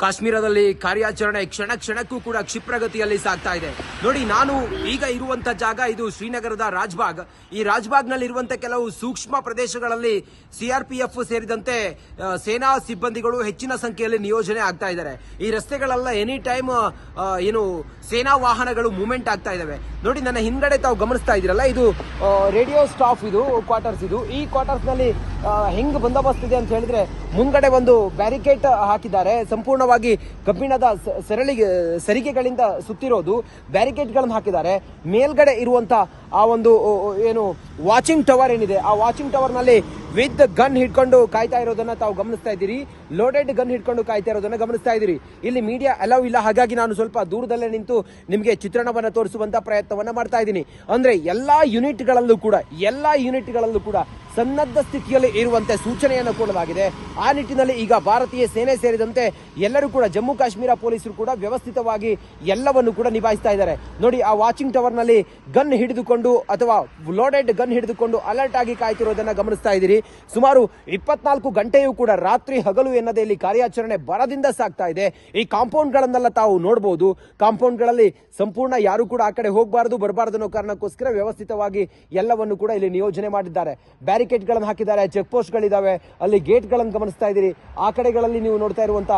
ಕಾಶ್ಮೀರದಲ್ಲಿ ಕಾರ್ಯಾಚರಣೆ ಕ್ಷಣ ಕ್ಷಣಕ್ಕೂ ಕೂಡ ಕ್ಷಿಪ್ರಗತಿಯಲ್ಲಿ ಸಾಗ್ತಾ ಇದೆ. ನೋಡಿ, ನಾನು ಈಗ ಇರುವಂತ ಜಾಗ ಇದು ಶ್ರೀನಗರದ ರಾಜ್ಬಾಗ್. ಈ ರಾಜ್ಬಾಗ್ ನಲ್ಲಿ ಇರುವಂತಹ ಕೆಲವು ಸೂಕ್ಷ್ಮ ಪ್ರದೇಶಗಳಲ್ಲಿ ಸಿಆರ್ಪಿಎಫ್ ಸೇರಿದಂತೆ ಸೇನಾ ಸಿಬ್ಬಂದಿಗಳು ಹೆಚ್ಚಿನ ಸಂಖ್ಯೆಯಲ್ಲಿ ನಿಯೋಜನೆ ಆಗ್ತಾ ಇದ್ದಾರೆ. ಈ ರಸ್ತೆಗಳೆಲ್ಲ ಎನಿ ಟೈಮ್ ಸೇನಾ ವಾಹನಗಳು ಮೂವ್ಮೆಂಟ್ ಆಗ್ತಾ ಇದಾವೆ. ನೋಡಿ, ನನ್ನ ಹಿಂದ್ಗಡೆ ತಾವು ಗಮನಿಸ್ತಾ ಇದ್ದೀರಲ್ಲ, ಇದು ರೇಡಿಯೋ ಸ್ಟಾಫ್, ಇದು ಕ್ವಾರ್ಟರ್ಸ್. ಈ ಕ್ವಾರ್ಟರ್ಸ್ ನಲ್ಲಿ ಹೆಂಗ್ ಬಂದೋಬಸ್ತ್ ಇದೆ ಅಂತ ಹೇಳಿದ್ರೆ, ಮುಂದ್ಗಡೆ ಒಂದು ಬ್ಯಾರಿಕೇಡ್ ಹಾಕಿದ್ದಾರೆ, ಸಂಪೂರ್ಣವಾಗಿ ಕಬ್ಬಿಣದ ಸರಿಗೆಗಳಿಂದ ಸುತ್ತಿರೋದು ಬ್ಯಾರಿಕೇಡ್ ಗಳನ್ನು ಹಾಕಿದ್ದಾರೆ. ಮೇಲ್ಗಡೆ ಇರುವಂತ ಆ ಒಂದು ವಾಚಿಂಗ್ ಟವರ್ ಏನಿದೆ, ಆ ವಾಚಿಂಗ್ ಟವರ್ ನಲ್ಲಿ ವಿತ್ ಗನ್ ಹಿಡ್ಕೊಂಡು ಕಾಯ್ತಾ ಇರೋದನ್ನ ತಾವು ಗಮನಿಸ್ತಾ ಇದ್ದೀರಿ. ಲೋಡೆಡ್ ಗನ್ ಹಿಡ್ಕೊಂಡು ಕಾಯ್ತಾ ಇರೋದನ್ನ ಗಮನಿಸ್ತಾ ಇದ್ದೀರಿ. ಇಲ್ಲಿ ಮೀಡಿಯಾ ಅಲೌ ಇಲ್ಲ, ಹಾಗಾಗಿ ನಾನು ಸ್ವಲ್ಪ ದೂರದಲ್ಲೇ ನಿಂತು ನಿಮಗೆ ಚಿತ್ರಣವನ್ನ ತೋರಿಸುವಂತ ಪ್ರಯತ್ನವನ್ನ ಮಾಡ್ತಾ ಇದ್ದೀನಿ. ಅಂದ್ರೆ ಎಲ್ಲಾ ಯೂನಿಟ್ಗಳಲ್ಲೂ ಕೂಡ ಸನ್ನದ್ಧ ಸ್ಥಿತಿಯಲ್ಲಿ ಇರುವಂತೆ ಸೂಚನೆಯನ್ನು ಕೊಡಲಾಗಿದೆ. ಆ ನಿಟ್ಟಿನಲ್ಲಿ ಈಗ ಭಾರತೀಯ ಸೇನೆ ಸೇರಿದಂತೆ ಎಲ್ಲರೂ ಕೂಡ, ಜಮ್ಮು ಕಾಶ್ಮೀರ ಪೊಲೀಸರು ಕೂಡ ವ್ಯವಸ್ಥಿತವಾಗಿ ಎಲ್ಲವನ್ನು ಕೂಡ ನಿಭಾಯಿಸ್ತಾ ಇದ್ದಾರೆ. ನೋಡಿ, ಆ ವಾಚಿಂಗ್ ಟವರ್ ನಲ್ಲಿ ಗನ್ ಹಿಡಿದುಕೊಂಡು ಅಥವಾ ಲೋಡೆಡ್ ಗನ್ ಹಿಡಿದುಕೊಂಡು ಅಲರ್ಟ್ ಆಗಿ ಕಾಯ್ತಿರೋದನ್ನ ಗಮನಿಸ್ತಾ ಇದ್ದೀರಿ. ಸುಮಾರು 24 ಗಂಟೆಯೂ ಕೂಡ ರಾತ್ರಿ ಹಗಲು ಎನ್ನದೇ ಇಲ್ಲಿ ಕಾರ್ಯಾಚರಣೆ ಬರದಿಂದ ಸಾಗ್ತಾ ಇದೆ. ಈ ಕಾಂಪೌಂಡ್ ಗಳನ್ನೆಲ್ಲ ತಾವು ನೋಡಬಹುದು. ಕಾಂಪೌಂಡ್ ಗಳಲ್ಲಿ ಸಂಪೂರ್ಣ ಯಾರು ಕೂಡ ಆ ಕಡೆ ಹೋಗಬಾರದು, ಬರಬಾರದು ಅನ್ನೋ ಕಾರಣಕ್ಕೋಸ್ಕರ ವ್ಯವಸ್ಥಿತವಾಗಿ ಎಲ್ಲವನ್ನು ಕೂಡ ಇಲ್ಲಿ ನಿಯೋಜನೆ ಮಾಡಿದ್ದಾರೆ. ಬ್ಯಾರಿಕೇಡ್ ಗಳನ್ನು ಹಾಕಿದ್ದಾರೆ, ಚೆಕ್ ಪೋಸ್ಟ್ ಗಳಿದಾವೆ, ಅಲ್ಲಿ ಗೇಟ್ ಗಳನ್ನು ಗಮನಿಸ್ತಾ ಇದ್ದೀರಿ. ಆ ಕಡೆಗಳಲ್ಲಿ ನೀವು ನೋಡ್ತಾ ಇರುವಂತ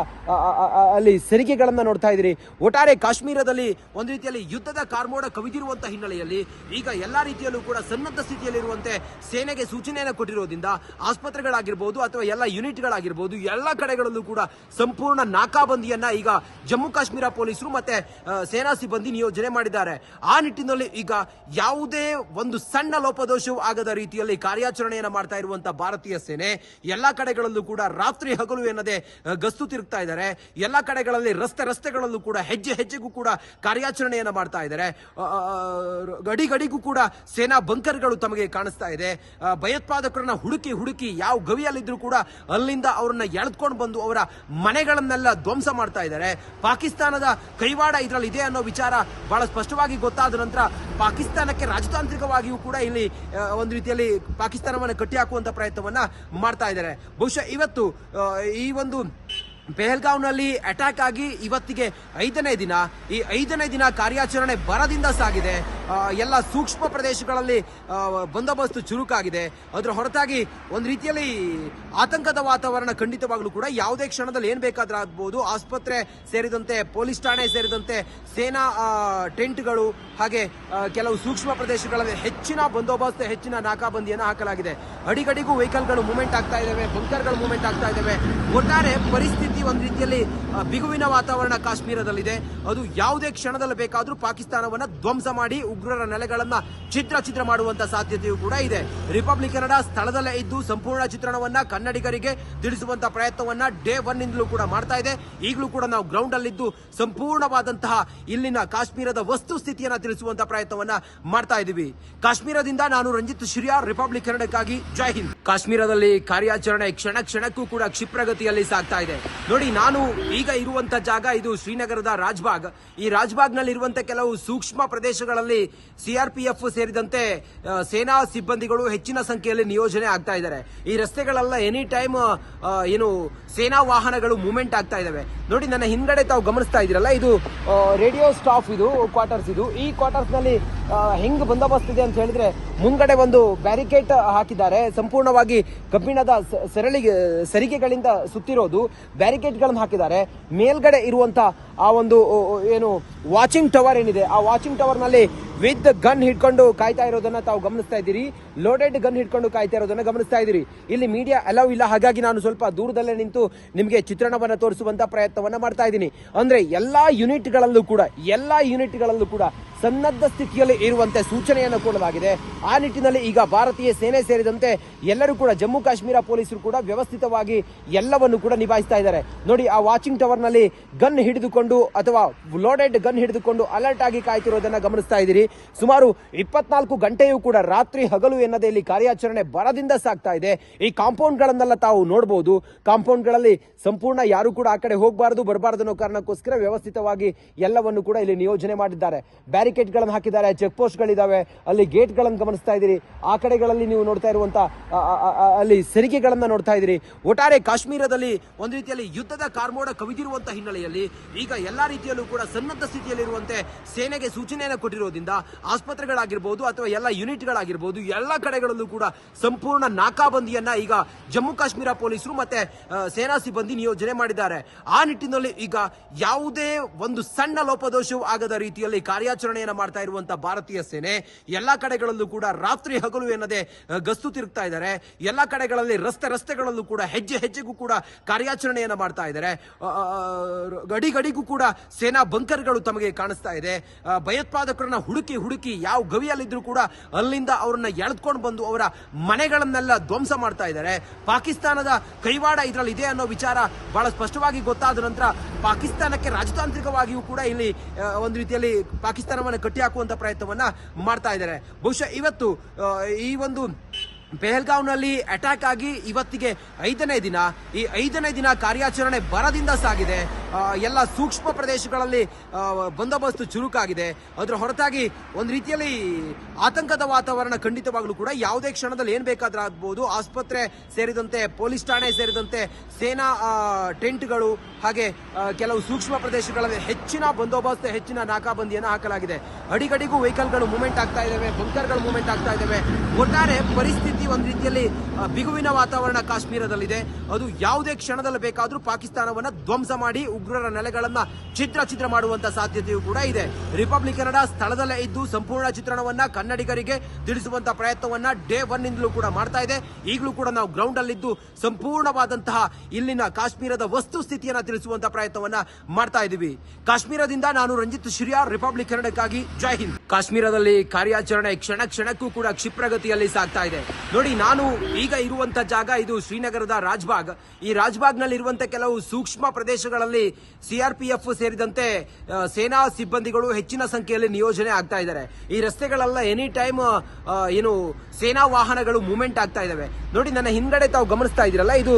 ಅಲ್ಲಿ ಸರಿಗೆಗಳನ್ನ ನೋಡ್ತಾ ಇದ್ದೀರಿ. ಒಟ್ಟಾರೆ ಕಾಶ್ಮೀರದಲ್ಲಿ ಒಂದು ರೀತಿಯಲ್ಲಿ ಯುದ್ಧದ ಕಾರ್ಮೋಡ ಕವಿದಿರುವಂತಹ ಹಿನ್ನೆಲೆಯಲ್ಲಿ ಈಗ ಎಲ್ಲಾ ರೀತಿಯಲ್ಲೂ ಕೂಡ ಸನ್ನದ್ಧ ಸ್ಥಿತಿಯಲ್ಲಿರುವಂತೆ ಸೇನೆಗೆ ಸೂಚನೆಯನ್ನು ಕೊಟ್ಟಿರೋದ್ರಿಂದ ಆಸ್ಪತ್ರೆಗಳಾಗಿರ್ಬೋದು ಅಥವಾ ಎಲ್ಲ ಯೂನಿಟ್ಗಳಾಗಿರ್ಬೋದು ಎಲ್ಲ ಕಡೆಗಳಲ್ಲೂ ಕೂಡ ಸಂಪೂರ್ಣ ನಾಕಾಬಂದಿಯನ್ನ ಈಗ ಜಮ್ಮು ಕಾಶ್ಮೀರ ಪೊಲೀಸರು ಮತ್ತೆ ಸೇನಾ ಸಿಬ್ಬಂದಿ ನಿಯೋಜನೆ ಮಾಡಿದ್ದಾರೆ. ಆ ನಿಟ್ಟಿನಲ್ಲಿ ಈಗ ಯಾವುದೇ ಒಂದು ಸಣ್ಣ ಲೋಪದೋಷವೂ ಆಗದ ರೀತಿಯಲ್ಲಿ ಕಾರ್ಯಾಚರಣೆಯನ್ನು ಮಾಡ್ತಾ ಇರುವಂತಹ ಭಾರತೀಯ ಸೇನೆ ಎಲ್ಲಾ ಕಡೆಗಳಲ್ಲೂ ಕೂಡ ರಾತ್ರಿ ಹಗಲು ಎನ್ನದೆ ಗಸ್ತು ತಿರುಗ್ತಾ ಇದ್ದಾರೆ. ಎಲ್ಲಾ ಕಡೆಗಳಲ್ಲಿ ರಸ್ತೆಗಳಲ್ಲೂ ಕೂಡ ಹೆಜ್ಜೆಗೂ ಕೂಡ ಕಾರ್ಯಾಚರಣೆಯನ್ನು ಮಾಡ್ತಾ ಇದ್ದಾರೆ. ಗಡಿಗೂ ಕೂಡ ಸೇನಾ ಬಂಕರ್ಗಳು ತಮಗೆ ಕಾಣಿಸ್ತಾ ಇದೆ. ಭಯೋತ್ಪಾದಕರನ್ನ ಹುಡುಕಿ ಯಾವ ಗವಿಯಲ್ಲಿದ್ರು ಕೂಡ ಅಲ್ಲಿಂದ ಅವರನ್ನ ಎಳೆದುಕೊಂಡು ಬಂದು ಅವರ ಮನೆಗಳನ್ನೆಲ್ಲ ಧ್ವಂಸ ಮಾಡ್ತಾ ಇದ್ದಾರೆ. ಪಾಕಿಸ್ತಾನದ ಕೈವಾಡ ಇದರಲ್ಲಿ ಇದೆ ಅನ್ನೋ ವಿಚಾರ ಬಹಳ ಸ್ಪಷ್ಟವಾಗಿ ಗೊತ್ತಾದ ನಂತರ ಪಾಕಿಸ್ತಾನಕ್ಕೆ ರಾಜತಾಂತ್ರಿಕವಾಗಿಯೂ ಕೂಡ ಇಲ್ಲಿ ಒಂದು ರೀತಿಯಲ್ಲಿ ಪಾಕಿಸ್ತಾನವನ್ನು ಕಟ್ಟಿ ಹಾಕುವಂತ ಪ್ರಯತ್ನವನ್ನ ಮಾಡ್ತಾ ಇದ್ದಾರೆ. ಬಹುಶಃ ಇವತ್ತು ಈ ಒಂದು ಪೆಹಲ್ಗಾವ್ನಲ್ಲಿ ಅಟ್ಯಾಕ್ ಆಗಿ ಇವತ್ತಿಗೆ 5ನೇ ದಿನ. ಈ 5ನೇ ದಿನ ಕಾರ್ಯಾಚರಣೆ ಬರದಿಂದ ಸಾಗಿದೆ. ಎಲ್ಲ ಸೂಕ್ಷ್ಮ ಪ್ರದೇಶಗಳಲ್ಲಿ ಬಂದೋಬಸ್ತ್ ಚುರುಕಾಗಿದೆ. ಅದರ ಹೊರತಾಗಿ ಒಂದು ರೀತಿಯಲ್ಲಿ ಆತಂಕದ ವಾತಾವರಣ ಖಂಡಿತವಾಗ್ಲೂ ಕೂಡ ಯಾವುದೇ ಕ್ಷಣದಲ್ಲಿ ಏನ್ ಬೇಕಾದ್ರೂ ಆಗ್ಬಹುದು. ಆಸ್ಪತ್ರೆ ಸೇರಿದಂತೆ ಪೊಲೀಸ್ ಠಾಣೆ ಸೇರಿದಂತೆ ಸೇನಾ ಟೆಂಟ್ಗಳು ಹಾಗೆ ಕೆಲವು ಸೂಕ್ಷ್ಮ ಪ್ರದೇಶಗಳಲ್ಲಿ ಹೆಚ್ಚಿನ ಬಂದೋಬಸ್ತ್, ಹೆಚ್ಚಿನ ನಾಕಾಬಂದಿಯನ್ನು ಹಾಕಲಾಗಿದೆ. ಅಡಿಗಡಿಗೂ ವೆಹಿಕಲ್ಗಳು ಮೂವ್ಮೆಂಟ್ ಆಗ್ತಾ ಇದ್ದಾವೆ, ಬಂಕರ್ಗಳು ಮೂವ್ಮೆಂಟ್ ಆಗ್ತಾ ಇದ್ದಾವೆ. ಒಟ್ಟಾರೆ ಪರಿಸ್ಥಿತಿ ಒಂದು ರೀತಿಯಲ್ಲಿ ಬಿಗುವಿನ ವಾತಾವರಣ ಕಾಶ್ಮೀರದಲ್ಲಿದೆ. ಅದು ಯಾವುದೇ ಕ್ಷಣದಲ್ಲಿ ಬೇಕಾದ್ರೂ ಪಾಕಿಸ್ತಾನವನ್ನ ಧ್ವಂಸ ಮಾಡಿ ಉಗ್ರರ ನೆಲೆಗಳನ್ನ ಚಿತ್ರ ಮಾಡುವಂತ ಸಾಧ್ಯತೆಯೂ ಕೂಡ ಇದೆ. ರಿಪಬ್ಲಿಕ್ ಕನ್ನಡ ಸ್ಥಳದಲ್ಲೇ ಇದ್ದು ಸಂಪೂರ್ಣ ಚಿತ್ರಣವನ್ನ ಕನ್ನಡಿಗರಿಗೆ ತಿಳಿಸುವಂತ ಪ್ರಯತ್ನವನ್ನ ಡೇ 1 ಇಂದಲೂ ಕೂಡ ಮಾಡ್ತಾ ಇದೆ. ಈಗಲೂ ಕೂಡ ನಾವು ಗ್ರೌಂಡ್ ಅಲ್ಲಿದ್ದು ಸಂಪೂರ್ಣವಾದಂತಹ ಇಲ್ಲಿನ ಕಾಶ್ಮೀರದ ವಸ್ತು ಸ್ಥಿತಿಯನ್ನ ತಿಳಿಸುವಂತ ಪ್ರಯತ್ನವನ್ನ ಮಾಡ್ತಾ ಇದ್ದೀವಿ. ಕಾಶ್ಮೀರದಿಂದ ನಾನು ರಂಜಿತ್ ಶಿರಿಯಾರ್, ರಿಪಬ್ಲಿಕ್ ಕನ್ನಡಕ್ಕಾಗಿ ಜೈ ಹಿಂದ್. ಕಾಶ್ಮೀರದಲ್ಲಿ ಕಾರ್ಯಾಚರಣೆ ಕ್ಷಣ ಕ್ಷಣಕ್ಕೂ ಕೂಡ ಕ್ಷಿಪ್ರಗತಿಯಲ್ಲಿ ಸಾಗ್ತಾ ಇದೆ. ನೋಡಿ, ನಾನು ಈಗ ಇರುವಂತ ಜಾಗ ಇದು ಶ್ರೀನಗರದ ರಾಜ್ಬಾಗ್. ಈ ರಾಜ್ಬಾಗ್ ನಲ್ಲಿ ಇರುವಂತಹ ಕೆಲವು ಸೂಕ್ಷ್ಮ ಪ್ರದೇಶಗಳಲ್ಲಿ ಸಿಆರ್ಪಿಎಫ್ ಸೇರಿದಂತೆ ಸೇನಾ ಸಿಬ್ಬಂದಿಗಳು ಹೆಚ್ಚಿನ ಸಂಖ್ಯೆಯಲ್ಲಿ ನಿಯೋಜನೆ ಆಗ್ತಾ ಇದ್ದಾರೆ. ಈ ರಸ್ತೆಗಳೆಲ್ಲ ಎನಿ ಟೈಮ್ ಸೇನಾ ವಾಹನಗಳು ಮೂವ್ಮೆಂಟ್ ಆಗ್ತಾ ಇದಾವೆ. ನೋಡಿ, ನನ್ನ ಹಿಂದ್ಗಡೆ ತಾವು ಗಮನಿಸ್ತಾ ಇದ್ದೀರಲ್ಲ, ಇದು ರೇಡಿಯೋ ಸ್ಟಾಫ್, ಇದು ಕ್ವಾರ್ಟರ್ಸ್. ಈ ಕ್ವಾರ್ಟರ್ಸ್ ನಲ್ಲಿ ಹೆಂಗ್ ಬಂದೋಬಸ್ತ್ ಇದೆ ಅಂತ ಹೇಳಿದ್ರೆ, ಮುಂದ್ಗಡೆ ಒಂದು ಬ್ಯಾರಿಕೇಡ್ ಹಾಕಿದ್ದಾರೆ, ಸಂಪೂರ್ಣವಾಗಿ ಕಬ್ಬಿಣದ ಸರಿಗೆಗಳಿಂದ ಸುತ್ತಿರೋದು ಬ್ಯಾರಿಕೇಡ್ ಗಳನ್ನು ಹಾಕಿದ್ದಾರೆ. ಮೇಲ್ಗಡೆ ಇರುವಂತ ಆ ಒಂದು ವಾಚಿಂಗ್ ಟವರ್ ಏನಿದೆ, ಆ ವಾಚಿಂಗ್ ಟವರ್ ನಲ್ಲಿ ವಿತ್ ಗನ್ ಹಿಡ್ಕೊಂಡು ಕಾಯ್ತಾ ಇರೋದನ್ನ ತಾವು ಗಮನಿಸ್ತಾ ಇದ್ದೀರಿ. ಲೋಡೆಡ್ ಗನ್ ಹಿಡ್ಕೊಂಡು ಕಾಯ್ತಾ ಇರೋದನ್ನ ಗಮನಿಸ್ತಾ ಇದ್ದೀರಿ. ಇಲ್ಲಿ ಮೀಡಿಯಾ ಅಲೌ ಇಲ್ಲ, ಹಾಗಾಗಿ ನಾನು ಸ್ವಲ್ಪ ದೂರದಲ್ಲೇ ನಿಂತು ನಿಮಗೆ ಚಿತ್ರಣವನ್ನ ತೋರಿಸುವಂತ ಪ್ರಯತ್ನವನ್ನ ಮಾಡ್ತಾ ಇದ್ದೀನಿ. ಅಂದ್ರೆ ಎಲ್ಲಾ ಯೂನಿಟ್ಗಳಲ್ಲೂ ಕೂಡ ಸನ್ನದ್ಧ ಸ್ಥಿತಿಯಲ್ಲಿ ಇರುವಂತೆ ಸೂಚನೆಯನ್ನು ಕೊಡಲಾಗಿದೆ. ಆ ನಿಟ್ಟಿನಲ್ಲಿ ಈಗ ಭಾರತೀಯ ಸೇನೆ ಸೇರಿದಂತೆ ಎಲ್ಲರೂ ಕೂಡ, ಜಮ್ಮು ಕಾಶ್ಮೀರ ಪೊಲೀಸರು ಕೂಡ ವ್ಯವಸ್ಥಿತವಾಗಿ ಎಲ್ಲವನ್ನು ಕೂಡ ನಿಭಾಯಿಸ್ತಾ ಇದ್ದಾರೆ. ನೋಡಿ, ಆ ವಾಚಿಂಗ್ ಟವರ್ ನಲ್ಲಿ ಗನ್ ಹಿಡಿದುಕೊಂಡು ಅಥವಾ ಲೋಡೆಡ್ ಗನ್ ಹಿಡಿದುಕೊಂಡು ಅಲರ್ಟ್ ಆಗಿ ಕಾಯ್ತಿರೋದನ್ನ ಗಮನಿಸ್ತಾ ಇದ್ದೀರಿ. ಸುಮಾರು 24 ಗಂಟೆಯೂ ಕೂಡ ರಾತ್ರಿ ಹಗಲು ಎನ್ನದೇ ಇಲ್ಲಿ ಕಾರ್ಯಾಚರಣೆ ಬರದಿಂದ ಸಾಗ್ತಾ ಇದೆ. ಈ ಕಾಂಪೌಂಡ್ ಗಳನ್ನೆಲ್ಲ ತಾವು ನೋಡಬಹುದು. ಕಾಂಪೌಂಡ್ ಗಳಲ್ಲಿ ಸಂಪೂರ್ಣ ಯಾರು ಕೂಡ ಆ ಕಡೆ ಹೋಗಬಾರದು ಬರಬಾರದು ಅನ್ನೋ ಕಾರಣಕ್ಕೋಸ್ಕರ ವ್ಯವಸ್ಥಿತವಾಗಿ ಎಲ್ಲವನ್ನು ಕೂಡ ಇಲ್ಲಿ ನಿಯೋಜನೆ ಮಾಡಿದ್ದಾರೆ. ಬ್ಯಾರಿಕೇಡ್ ಗಳನ್ನು ಹಾಕಿದ್ದಾರೆ, ಚೆಕ್ ಪೋಸ್ಟ್ ಗಳಿದಾವೆ, ಅಲ್ಲಿ ಗೇಟ್ ಗಳನ್ನು ಗಮನಿಸ್ತಾ ಇದ್ದೀರಿ. ಆ ಕಡೆಗಳಲ್ಲಿ ನೀವು ನೋಡ್ತಾ ಇರುವಂತ ಅಲ್ಲಿ ಸರಿಗೆಗಳನ್ನ ನೋಡ್ತಾ ಇದ್ದೀರಿ. ಒಟ್ಟಾರೆ ಕಾಶ್ಮೀರದಲ್ಲಿ ಒಂದು ರೀತಿಯಲ್ಲಿ ಯುದ್ಧದ ಕಾರ್ಮೋಡ ಕವಿದಿರುವಂತಹ ಹಿನ್ನೆಲೆಯಲ್ಲಿ ಈಗ ಎಲ್ಲಾ ರೀತಿಯಲ್ಲೂ ಕೂಡ ಸನ್ನದ್ಧ ಸ್ಥಿತಿಯಲ್ಲಿರುವಂತೆ ಸೇನೆಗೆ ಸೂಚನೆಯನ್ನು ಕೊಟ್ಟಿರೋದ್ರಿಂದ ಆಸ್ಪತ್ರೆಗಳಾಗಿರ್ಬೋದು ಅಥವಾ ಎಲ್ಲ ಯೂನಿಟ್ಗಳಾಗಿರ್ಬೋದು ಎಲ್ಲ ಕಡೆಗಳಲ್ಲೂ ಕೂಡ ಸಂಪೂರ್ಣ ನಾಕಾಬಂದಿಯನ್ನ ಈಗ ಜಮ್ಮು ಕಾಶ್ಮೀರ ಪೊಲೀಸರು ಮತ್ತೆ ಸೇನಾ ಸಿಬ್ಬಂದಿ ನಿಯೋಜನೆ ಮಾಡಿದ್ದಾರೆ. ಆ ನಿಟ್ಟಿನಲ್ಲಿ ಈಗ ಯಾವುದೇ ಒಂದು ಸಣ್ಣ ಲೋಪದೋಷವೂ ಆಗದ ರೀತಿಯಲ್ಲಿ ಕಾರ್ಯಾಚರಣೆಯನ್ನು ಮಾಡ್ತಾ ಇರುವಂತಹ ಭಾರತೀಯ ಸೇನೆ ಎಲ್ಲಾ ಕಡೆಗಳಲ್ಲೂ ಕೂಡ ರಾತ್ರಿ ಹಗಲು ಎನ್ನದೆ ಗಸ್ತು ತಿರುಗ್ತಾ ಇದ್ದಾರೆ. ಎಲ್ಲಾ ಕಡೆಗಳಲ್ಲಿ ರಸ್ತೆಗಳಲ್ಲೂ ಕೂಡ ಹೆಜ್ಜೆಗೂ ಕೂಡ ಕಾರ್ಯಾಚರಣೆಯನ್ನು ಮಾಡ್ತಾ ಇದ್ದಾರೆ. ಗಡಿಗೂ ಕೂಡ ಸೇನಾ ಬಂಕರ್ಗಳು ತಮಗೆ ಕಾಣಿಸ್ತಾ ಇದೆ. ಭಯೋತ್ಪಾದಕರನ್ನ ಹುಡುಕಿ ಯಾವ ಗವಿಯಲ್ಲಿದ್ರು ಕೂಡ ಅಲ್ಲಿಂದ ಅವರನ್ನ ಎಳೆದುಕೊಂಡು ಬಂದು ಅವರ ಮನೆಗಳನ್ನೆಲ್ಲ ಧ್ವಂಸ ಮಾಡ್ತಾ ಇದ್ದಾರೆ. ಪಾಕಿಸ್ತಾನದ ಕೈವಾಡ ಇದರಲ್ಲಿ ಇದೆ ಅನ್ನೋ ವಿಚಾರ ಬಹಳ ಸ್ಪಷ್ಟವಾಗಿ ಗೊತ್ತಾದ ನಂತರ ಪಾಕಿಸ್ತಾನಕ್ಕೆ ರಾಜತಾಂತ್ರಿಕವಾಗಿಯೂ ಕೂಡ ಇಲ್ಲಿ ಒಂದು ರೀತಿಯಲ್ಲಿ ಪಾಕಿಸ್ತಾನವನ್ನು ಕಟ್ಟಿ ಹಾಕುವಂತ ಪ್ರಯತ್ನವನ್ನ ಮಾಡ್ತಾ ಇದ್ದಾರೆ. ಬಹುಶಃ ಇವತ್ತು ಈ ಒಂದು ಪೆಹಲ್ಗಾವ್ನಲ್ಲಿ ಅಟ್ಯಾಕ್ ಆಗಿ ಇವತ್ತಿಗೆ 5ನೇ ದಿನ. ಈ 5ನೇ ದಿನ ಕಾರ್ಯಾಚರಣೆ ಬರದಿಂದ ಸಾಗಿದೆ. ಎಲ್ಲ ಸೂಕ್ಷ್ಮ ಪ್ರದೇಶಗಳಲ್ಲಿ ಬಂದೋಬಸ್ತ್ ಚುರುಕಾಗಿದೆ. ಅದರ ಹೊರತಾಗಿ ಒಂದು ರೀತಿಯಲ್ಲಿ ಆತಂಕದ ವಾತಾವರಣ ಖಂಡಿತವಾಗ್ಲೂ ಕೂಡ ಯಾವುದೇ ಕ್ಷಣದಲ್ಲಿ ಏನ್ ಬೇಕಾದ್ರೂ ಆಗ್ಬಹುದು. ಆಸ್ಪತ್ರೆ ಸೇರಿದಂತೆ ಪೊಲೀಸ್ ಠಾಣೆ ಸೇರಿದಂತೆ ಸೇನಾ ಟೆಂಟ್ಗಳು ಹಾಗೆ ಕೆಲವು ಸೂಕ್ಷ್ಮ ಪ್ರದೇಶಗಳಲ್ಲಿ ಹೆಚ್ಚಿನ ಬಂದೋಬಸ್ತ್ ಹೆಚ್ಚಿನ ನಾಕಾಬಂದಿಯನ್ನು ಹಾಕಲಾಗಿದೆ. ಅಡಿಗಡಿಗೂ ವೆಹಿಕಲ್ಗಳು ಮೂವ್ಮೆಂಟ್ ಆಗ್ತಾ ಇದಾವೆ, ಬಂಕರ್ಗಳು ಮೂವ್ಮೆಂಟ್ ಆಗ್ತಾ ಇದಾವೆ. ಒಟ್ಟಾರೆ ಪರಿಸ್ಥಿತಿ ಒಂದು ರೀತಿಯಲ್ಲಿ ಬಿಗುವಿನ ವಾತಾವರಣ ಕಾಶ್ಮೀರದಲ್ಲಿದೆ. ಅದು ಯಾವುದೇ ಕ್ಷಣದಲ್ಲಿ ಬೇಕಾದ್ರೂ ಪಾಕಿಸ್ತಾನವನ್ನ ಧ್ವಂಸ ಮಾಡಿ ಉಗ್ರರ ನೆಲೆಗಳನ್ನ ಛಿದ್ರ ಮಾಡುವಂತ ಸಾಧ್ಯತೆಯೂ ಕೂಡ ಇದೆ. ರಿಪಬ್ಲಿಕ್ ಕನ್ನಡ ಸ್ಥಳದಲ್ಲೇ ಇದ್ದು ಸಂಪೂರ್ಣ ಚಿತ್ರಣವನ್ನ ಕನ್ನಡಿಗರಿಗೆ ತಿಳಿಸುವಂತ ಪ್ರಯತ್ನವನ್ನ ಡೇ 1 ಇಂದಲೂ ಕೂಡ ಮಾಡ್ತಾ ಇದೆ. ಈಗಲೂ ಕೂಡ ನಾವು ಗ್ರೌಂಡ್ ಅಲ್ಲಿದ್ದು ಸಂಪೂರ್ಣವಾದಂತಹ ಇಲ್ಲಿನ ಕಾಶ್ಮೀರದ ವಸ್ತು ಸ್ಥಿತಿಯನ್ನ ತಿಳಿಸುವಂತ ಪ್ರಯತ್ನವನ್ನ ಮಾಡ್ತಾ ಇದ್ದೀವಿ. ಕಾಶ್ಮೀರದಿಂದ ನಾನು ರಂಜಿತ್ ಶಿರ್ಯಾರ್, ರಿಪಬ್ಲಿಕ್ ಕನ್ನಡಕ್ಕಾಗಿ ಜೈ ಹಿಂದ್. ಕಾಶ್ಮೀರದಲ್ಲಿ ಕಾರ್ಯಾಚರಣೆ ಕ್ಷಣಕ್ಕೂ ಕೂಡ ಕ್ಷಿಪ್ರಗತಿಯಲ್ಲಿ ಸಾಗ್ತಾ ಇದೆ. ನೋಡಿ, ನಾನು ಈಗ ಇರುವಂತ ಜಾಗ ಇದು ಶ್ರೀನಗರದ ರಾಜ್ಬಾಗ್. ಈ ರಾಜ್ಬಾಗ್ ನಲ್ಲಿ ಇರುವಂತಹ ಕೆಲವು ಸೂಕ್ಷ್ಮ ಪ್ರದೇಶಗಳಲ್ಲಿ ಸಿಆರ್ಪಿಎಫ್ ಸೇರಿದಂತೆ ಸೇನಾ ಸಿಬ್ಬಂದಿಗಳು ಹೆಚ್ಚಿನ ಸಂಖ್ಯೆಯಲ್ಲಿ ನಿಯೋಜನೆ ಆಗ್ತಾ ಇದ್ದಾರೆ. ಈ ರಸ್ತೆಗಳೆಲ್ಲ ಎನಿ ಟೈಮ್ ಏನು ಸೇನಾ ವಾಹನಗಳು ಮೂವ್ಮೆಂಟ್ ಆಗ್ತಾ ಇದಾವೆ. ನೋಡಿ, ನನ್ನ ಹಿಂದ್ಗಡೆ ತಾವು ಗಮನಿಸ್ತಾ ಇದ್ದೀರಲ್ಲ, ಇದು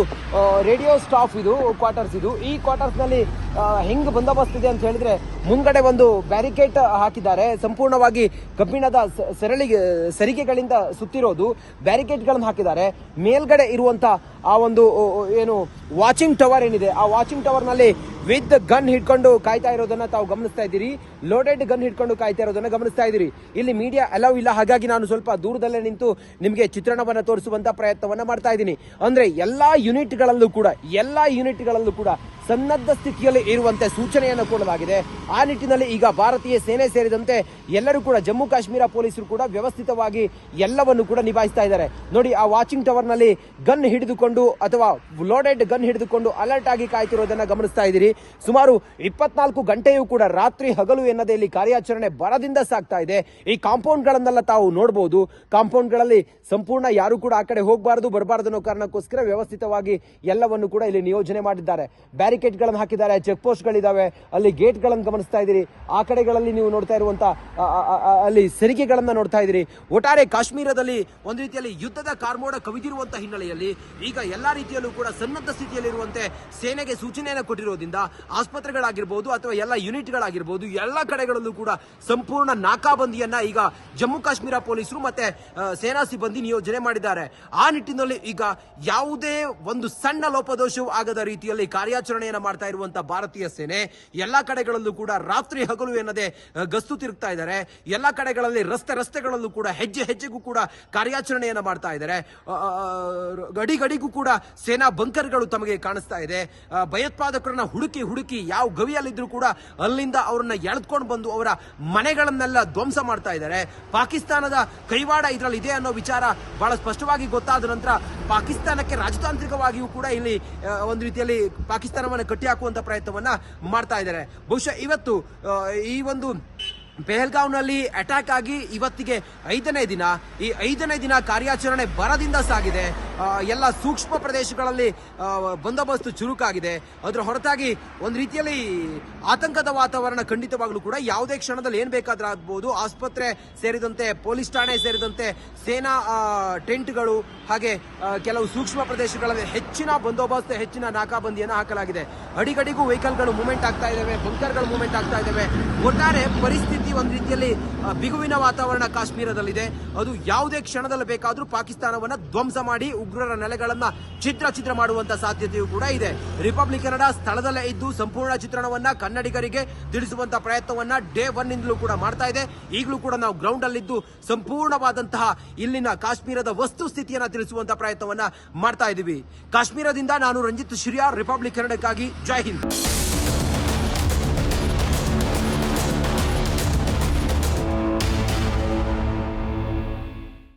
ರೇಡಿಯೋ ಸ್ಟಾಫ್, ಇದು ಕ್ವಾರ್ಟರ್ಸ್. ಈ ಕ್ವಾರ್ಟರ್ಸ್ ನಲ್ಲಿ ಹೆಂಗ್ ಬಂದೋಬಸ್ತ್ ಇದೆ ಅಂತ ಹೇಳಿದ್ರೆ, ಮುಂದ್ಗಡೆ ಒಂದು ಬ್ಯಾರಿಕೇಡ್ ಹಾಕಿದ್ದಾರೆ. ಸಂಪೂರ್ಣವಾಗಿ ಕಬ್ಬಿಣದ ಸರಿಗೆಗಳಿಂದ ಸುತ್ತಿರೋದು ಬ್ಯಾರಿಕೇಡ್ ಗಳನ್ನು ಹಾಕಿದ್ದಾರೆ. ಮೇಲ್ಗಡೆ ಇರುವಂತ ಆ ಒಂದು ಏನು ವಾಚಿಂಗ್ ಟವರ್ ಏನಿದೆ, ಆ ವಾಚಿಂಗ್ ಟವರ್ ನಲ್ಲಿ ವಿತ್ ಗನ್ ಹಿಡ್ಕೊಂಡು ಕಾಯ್ತಾ ಇರೋದನ್ನ ತಾವು ಗಮನಿಸ್ತಾ ಇದ್ದೀರಿ. ಲೋಡೆಡ್ ಗನ್ ಹಿಡ್ಕೊಂಡು ಕಾಯ್ತಾ ಇರೋದನ್ನ ಗಮನಿಸ್ತಾ ಇದ್ದೀರಿ. ಇಲ್ಲಿ ಮೀಡಿಯಾ ಅಲೌ ಇಲ್ಲ, ಹಾಗಾಗಿ ನಾನು ಸ್ವಲ್ಪ ದೂರದಲ್ಲೇ ನಿಂತು ನಿಮಗೆ ಚಿತ್ರಣವನ್ನ ತೋರಿಸುವಂತ ಪ್ರಯತ್ನವನ್ನ ಮಾಡ್ತಾ ಇದ್ದೀನಿ. ಅಂದ್ರೆ ಎಲ್ಲಾ ಯೂನಿಟ್ಗಳಲ್ಲೂ ಕೂಡ ಸನ್ನದ್ಧ ಸ್ಥಿತಿಯಲ್ಲಿ ಇರುವಂತೆ ಸೂಚನೆಯನ್ನು ಕೊಡಲಾಗಿದೆ. ಆ ನಿಟ್ಟಿನಲ್ಲಿ ಈಗ ಭಾರತೀಯ ಸೇನೆ ಸೇರಿದಂತೆ ಎಲ್ಲರೂ ಕೂಡ ಜಮ್ಮು ಕಾಶ್ಮೀರ ಪೊಲೀಸರು ಕೂಡ ವ್ಯವಸ್ಥಿತವಾಗಿ ಎಲ್ಲವನ್ನು ಕೂಡ ನಿಭಾಯಿಸ್ತಾ ಇದ್ದಾರೆ. ನೋಡಿ, ಆ ವಾಚಿಂಗ್ ಟವರ್ ನಲ್ಲಿ ಗನ್ ಹಿಡಿದುಕೊಂಡು ಅಥವಾ ಲೋಡೆಡ್ ಗನ್ ಹಿಡಿದುಕೊಂಡು ಅಲರ್ಟ್ ಆಗಿ ಕಾಯ್ತಿರೋದನ್ನ ಗಮನಿಸ್ತಾ ಇದ್ದೀರಿ. ಸುಮಾರು 24 ಗಂಟೆಯೂ ಕೂಡ ರಾತ್ರಿ ಹಗಲು ಎನ್ನದೇ ಇಲ್ಲಿ ಕಾರ್ಯಾಚರಣೆ ಬರದಿಂದ ಸಾಗ್ತಾ ಇದೆ. ಈ ಕಾಂಪೌಂಡ್ ಗಳನ್ನೆಲ್ಲ ತಾವು ನೋಡಬಹುದು. ಕಾಂಪೌಂಡ್ ಗಳಲ್ಲಿ ಸಂಪೂರ್ಣ ಯಾರು ಕೂಡ ಆ ಕಡೆ ಹೋಗಬಾರದು ಬರಬಾರದು ಅನ್ನೋ ಕಾರಣಕ್ಕೋಸ್ಕರ ವ್ಯವಸ್ಥಿತವಾಗಿ ಎಲ್ಲವನ್ನು ಕೂಡ ಇಲ್ಲಿ ನಿಯೋಜನೆ ಮಾಡಿದ್ದಾರೆ. ಬ್ಯಾರಿಕೇಡ್ ಗಳನ್ನು ಹಾಕಿದ್ದಾರೆ, ಚೆಕ್ ಪೋಸ್ಟ್ ಗಳಿದಾವೆ, ಅಲ್ಲಿ ಗೇಟ್ ಗಳನ್ನು ಗಮನಿಸ್ತಾ ಇದ್ದೀರಿ. ಆ ಕಡೆಗಳಲ್ಲಿ ನೀವು ನೋಡ್ತಾ ಇರುವಂತ ಅಲ್ಲಿ ಸರಿಗೆಗಳನ್ನ ನೋಡ್ತಾ ಇದ್ದೀರಿ. ಒಟ್ಟಾರೆ ಕಾಶ್ಮೀರದಲ್ಲಿ ಒಂದು ರೀತಿಯಲ್ಲಿ ಯುದ್ಧದ ಕಾರ್ಮೋಡ ಕವಿದಿರುವಂತಹ ಹಿನ್ನೆಲೆಯಲ್ಲಿ ಈಗ ಎಲ್ಲಾ ರೀತಿಯಲ್ಲೂ ಕೂಡ ಸನ್ನದ್ಧ ಸ್ಥಿತಿಯಲ್ಲಿರುವಂತೆ ಸೇನೆಗೆ ಸೂಚನೆಯನ್ನು ಕೊಟ್ಟಿರೋದ್ರಿಂದ ಆಸ್ಪತ್ರೆಗಳಾಗಿರ್ಬೋದು ಅಥವಾ ಎಲ್ಲ ಯೂನಿಟ್ಗಳಾಗಿರ್ಬೋದು ಎಲ್ಲ ಕಡೆಗಳಲ್ಲೂ ಕೂಡ ಸಂಪೂರ್ಣ ನಾಕಾಬಂದಿಯನ್ನ ಈಗ ಜಮ್ಮು ಕಾಶ್ಮೀರ ಪೊಲೀಸರು ಮತ್ತೆ ಸೇನಾ ಸಿಬ್ಬಂದಿ ನಿಯೋಜನೆ ಮಾಡಿದ್ದಾರೆ. ಆ ನಿಟ್ಟಿನಲ್ಲಿ ಈಗ ಯಾವುದೇ ಒಂದು ಸಣ್ಣ ಲೋಪದೋಷವೂ ಆಗದ ರೀತಿಯಲ್ಲಿ ಕಾರ್ಯಾಚರಣೆಯನ್ನು ಮಾಡ್ತಾ ಇರುವಂತಹ ಭಾರತೀಯ ಸೇನೆ ಎಲ್ಲಾ ಕಡೆಗಳಲ್ಲೂ ಕೂಡ ರಾತ್ರಿ ಹಗಲು ಎನ್ನದೆ ಗಸ್ತು ತಿರುಗ್ತಾ ಇದ್ದಾರೆ. ಎಲ್ಲಾ ಕಡೆಗಳಲ್ಲಿ ರಸ್ತೆಗಳಲ್ಲೂ ಕೂಡ ಹೆಜ್ಜೆಗೂ ಕೂಡ ಕಾರ್ಯಾಚರಣೆಯನ್ನು ಮಾಡ್ತಾ ಇದ್ದಾರೆ. ಗಡಿಗೂ ಕೂಡ ಸೇನಾ ಬಂಕರ್ಗಳು ತಮಗೆ ಕಾಣಿಸ್ತಾ ಇದೆ. ಭಯೋತ್ಪಾದಕರನ್ನ ಹುಡುಕಿ ಯಾವ ಗವಿಯಲ್ಲಿದ್ರು ಕೂಡ ಅಲ್ಲಿಂದ ಅವರನ್ನ ಎಳೆದುಕೊಂಡು ಬಂದು ಅವರ ಮನೆಗಳನ್ನೆಲ್ಲ ಧ್ವಂಸ ಮಾಡ್ತಾ ಇದ್ದಾರೆ. ಪಾಕಿಸ್ತಾನದ ಕೈವಾಡ ಇದರಲ್ಲಿ ಇದೆ ಅನ್ನೋ ವಿಚಾರ ಬಹಳ ಸ್ಪಷ್ಟವಾಗಿ ಗೊತ್ತಾದ ನಂತರ ಪಾಕಿಸ್ತಾನಕ್ಕೆ ರಾಜತಾಂತ್ರಿಕವಾಗಿಯೂ ಕೂಡ ಇಲ್ಲಿ ಒಂದು ರೀತಿಯಲ್ಲಿ ಪಾಕಿಸ್ತಾನವನ್ನು ಕಟ್ಟಿ ಹಾಕುವಂತ ಪ್ರಯತ್ನವನ್ನ ಮಾಡ್ತಾ ಇದ್ದಾರೆ. ಬಹುಶಃ ಇವತ್ತು ಈ ಒಂದು ಪೆಹಲ್ಗಾವ್ನಲ್ಲಿ ಅಟ್ಯಾಕ್ ಆಗಿ ಇವತ್ತಿಗೆ 5ನೇ ದಿನ. ಈ 5ನೇ ದಿನ ಕಾರ್ಯಾಚರಣೆ ಬರದಿಂದ ಸಾಗಿದೆ. ಎಲ್ಲ ಸೂಕ್ಷ್ಮ ಪ್ರದೇಶಗಳಲ್ಲಿ ಬಂದೋಬಸ್ತ್ ಚುರುಕಾಗಿದೆ. ಅದರ ಹೊರತಾಗಿ ಒಂದು ರೀತಿಯಲ್ಲಿ ಆತಂಕದ ವಾತಾವರಣ ಖಂಡಿತವಾಗ್ಲೂ ಕೂಡ ಯಾವುದೇ ಕ್ಷಣದಲ್ಲಿ ಏನ್ ಬೇಕಾದ್ರೂ ಆಗ್ಬಹುದು. ಆಸ್ಪತ್ರೆ ಸೇರಿದಂತೆ ಪೊಲೀಸ್ ಠಾಣೆ ಸೇರಿದಂತೆ ಸೇನಾ ಟೆಂಟ್ಗಳು ಹಾಗೆ ಕೆಲವು ಸೂಕ್ಷ್ಮ ಪ್ರದೇಶಗಳಲ್ಲಿ ಹೆಚ್ಚಿನ ಬಂದೋಬಸ್ತ್ ಹೆಚ್ಚಿನ ನಾಕಾಬಂದಿಯನ್ನು ಹಾಕಲಾಗಿದೆ. ಅಡಿಗಡಿಗೂ ವೆಹಿಕಲ್ಗಳು ಮೂವ್ಮೆಂಟ್ ಆಗ್ತಾ ಇದ್ದಾವೆ, ಬಂಕರ್ಗಳು ಮೂವ್ಮೆಂಟ್ ಆಗ್ತಾ ಇದ್ದಾವೆ. ಒಟ್ಟಾರೆ ಪರಿಸ್ಥಿತಿ ಒಂದು ರೀತಿಯಲ್ಲಿ ಬಿಗುವಿನ ವಾತಾವರಣ ಕಾಶ್ಮೀರದಲ್ಲಿದೆ. ಅದು ಯಾವುದೇ ಕ್ಷಣದಲ್ಲಿ ಬೇಕಾದ್ರೂ ಪಾಕಿಸ್ತಾನವನ್ನ ಧ್ವಂಸ ಮಾಡಿ ಉಗ್ರರ ನೆಲೆಗಳನ್ನ ಛಿದ್ರ ಮಾಡುವಂತ ಸಾಧ್ಯತೆಯೂ ಕೂಡ ಇದೆ. ರಿಪಬ್ಲಿಕ್ ಕನ್ನಡ ಸ್ಥಳದಲ್ಲೇ ಇದ್ದು ಸಂಪೂರ್ಣ ಚಿತ್ರಣವನ್ನ ಕನ್ನಡಿಗರಿಗೆ ತಿಳಿಸುವಂತ ಪ್ರಯತ್ನವನ್ನ ಡೇ 1 ಇಂದಲೂ ಕೂಡ ಮಾಡ್ತಾ ಇದೆ. ಈಗಲೂ ಕೂಡ ನಾವು ಗ್ರೌಂಡ್ ಅಲ್ಲಿದ್ದು ಸಂಪೂರ್ಣವಾದಂತಹ ಇಲ್ಲಿನ ಕಾಶ್ಮೀರದ ವಸ್ತುಸ್ಥಿತಿಯನ್ನ ತಿಳಿಸುವಂತ ಪ್ರಯತ್ನವನ್ನ ಮಾಡ್ತಾ ಇದ್ದೀವಿ. ಕಾಶ್ಮೀರದಿಂದ ನಾನು ರಂಜಿತ್ ಶಿರಿಯಾರ್, ರಿಪಬ್ಲಿಕ್ ಕನ್ನಡಕ್ಕಾಗಿ. ಜೈ ಹಿಂದ್.